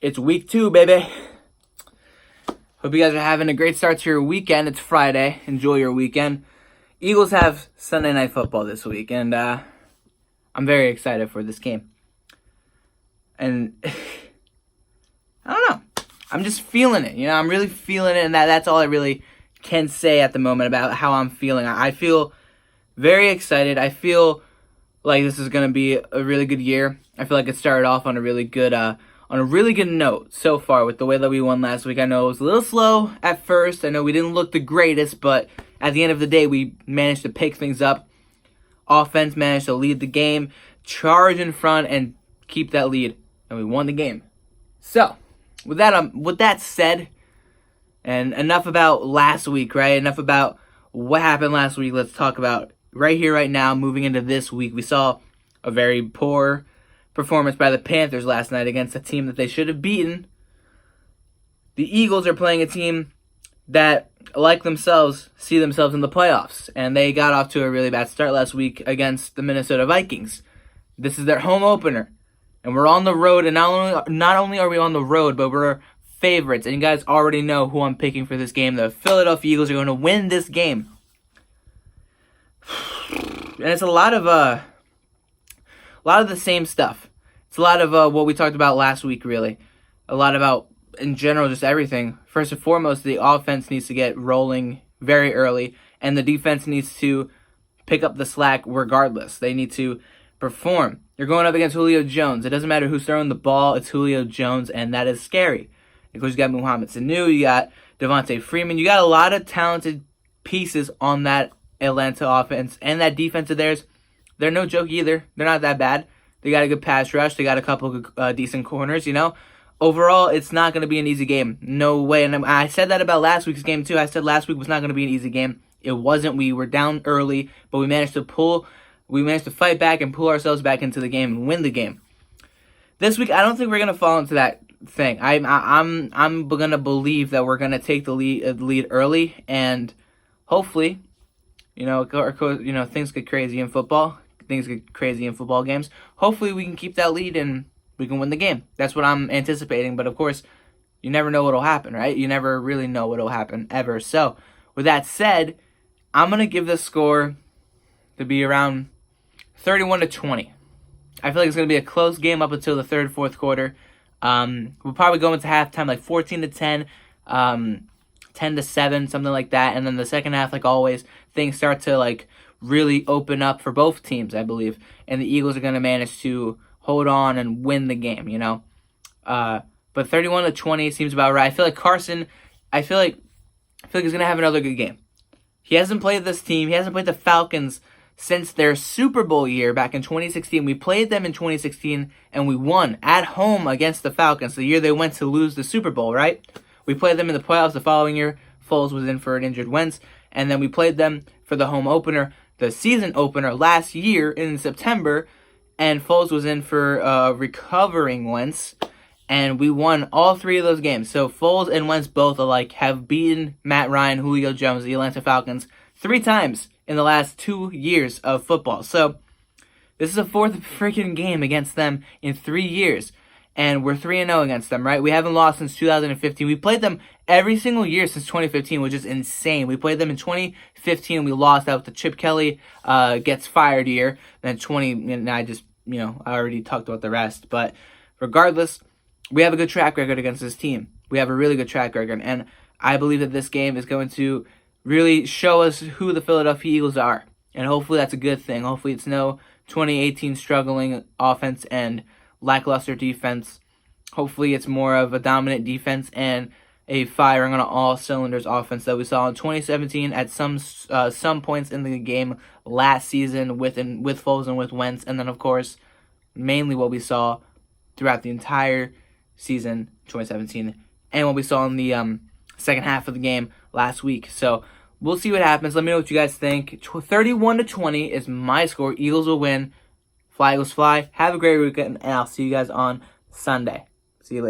It's week 2, baby. Hope you guys are having a great start to your weekend. It's Friday. Enjoy your weekend. Eagles have Sunday Night Football this week, and I'm very excited for this game. And I don't know. I'm just feeling it. I'm really feeling it, and that's all I really can say at the moment about how I'm feeling. I feel very excited. I feel like this is going to be a really good year. I feel like it started off on a really good note so far with the way that we won last week. I know it was a little slow at first. I know we didn't look the greatest, but at the end of the day, we managed to pick things up. Offense managed to lead the game, charge in front, and keep that lead, and we won the game. So, with that said, and enough about last week, right? Enough about what happened last week. Let's talk about right here, right now, moving into this week. We saw a very poor performance by the Panthers last night against a team that they should have beaten. The Eagles are playing a team that, like themselves, see themselves in the playoffs, and they got off to a really bad start last week against the Minnesota Vikings. This is their home opener, and we're on the road, and not only are we on the road, but we're favorites, and you guys already know who I'm picking for this game. The Philadelphia Eagles are going to win this game. And it's a lot of the same stuff. It's a lot of what we talked about last week, really. A lot about, in general, just everything. First and foremost, the offense needs to get rolling very early, and the defense needs to pick up the slack regardless. They need to perform. You're going up against Julio Jones. It doesn't matter who's throwing the ball. It's Julio Jones, and that is scary. Of course, you got Mohamed Sanu. You got Devontae Freeman. You got a lot of talented pieces on that Atlanta offense, and that defense of theirs, they're no joke either. They're not that bad. They got a good pass rush. They got a couple of decent corners, Overall, it's not going to be an easy game. No way. And I said that about last week's game, too. I said last week was not going to be an easy game. It wasn't. We were down early, but we managed to fight back and pull ourselves back into the game and win the game. This week, I don't think we're going to fall into that thing. I'm going to believe that we're going to take the lead early, and hopefully, things get crazy in football. Things get crazy in football games. Hopefully, we can keep that lead and we can win the game. That's what I'm anticipating. But of course, you never know what'll happen, right? You never really know what'll happen ever. So, with that said, I'm gonna give this score to be around 31-20. I feel like it's gonna be a close game up until the third, fourth quarter. We'll probably go into halftime like 14-10, 10-7, something like that. And then the second half, like always, things start to really open up for both teams, I believe. And the Eagles are gonna manage to hold on and win the game, But 31-20 seems about right. I feel like Carson, I feel like he's gonna have another good game. He hasn't played this team. He hasn't played the Falcons since their Super Bowl year back in 2016. We played them in 2016, and we won at home against the Falcons, the year they went to lose the Super Bowl, right? We played them in the playoffs the following year. Foles was in for an injured Wentz, and then we played them for the home opener, the season opener last year in September, and Foles was in for recovering Wentz, and we won all 3 of those games. So Foles and Wentz both alike have beaten Matt Ryan, Julio Jones, the Atlanta Falcons 3 times in the last 2 years of football. So this is a 4th freaking game against them in 3 years, and we're 3-0 against them, right? We haven't lost since 2015. We played them every single year since 2015, which is insane. We played them in 2015, we lost out with the Chip Kelly gets fired year. Then I already talked about the rest. But regardless, we have a good track record against this team. We have a really good track record, and I believe that this game is going to really show us who the Philadelphia Eagles are. And hopefully that's a good thing. Hopefully it's no 2018 struggling offense and lackluster defense. Hopefully it's more of a dominant defense and a firing on all cylinders offense that we saw in 2017 at some points in the game last season with Foles and with Wentz, and then of course mainly what we saw throughout the entire season 2017 and what we saw in the second half of the game last week. So we'll see what happens. Let me know what you guys think. 31-20 is my score. Eagles will win. Fly Eagles fly. Have a great weekend, and I'll see you guys on Sunday. See you later.